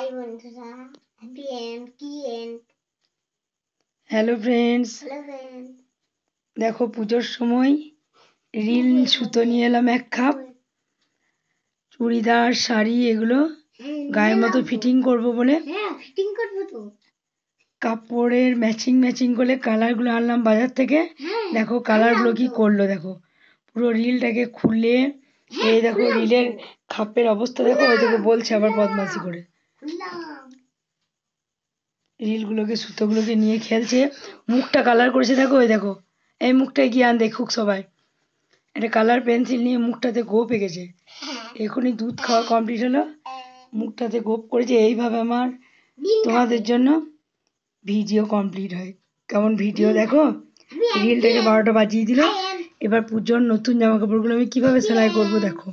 High বন্ধুরা, happy and কি and hello friends, hello friend. দেখো পুজোর সময় রিল সুতো নিয়ে এলাম এক কাপ। চুড়িদার শাড়ি এগুলো গায়ের মতো ফিটিং করব বলে ফিটিং করব তো কাপড়ের ম্যাচিং করে কালারগুলো আনলাম বাজার থেকে। দেখো কালারগুলো কি করলো, দেখো পুরো রিলটাকে খুলে এই দেখো রিলের খাপের অবস্থা দেখো। ওই দেখো বলছে আবার বদমাশি করে রিলগুলোকে সুতোগুলোকে নিয়ে খেলছে। মুখটা কালার করেছে দেখো, ওই দেখো এই মুখটায় কি আন দেখুক সবাই। একটা কালার পেন্সিল নিয়ে মুখটাতে গোপ এঁকেছে। এখনই দুধ খাওয়া কমপ্লিট হলো, মুখটাতে গোপ করেছে। এইভাবে আমার তোমাদের জন্য ভিডিও কমপ্লিট হয়। কেমন ভিডিও দেখো, রিলটাকে 12টা বাজিয়ে দিল। এবার পুজোর নতুন জামা কাপড়গুলো আমি কিভাবে সেলাই করবো দেখো।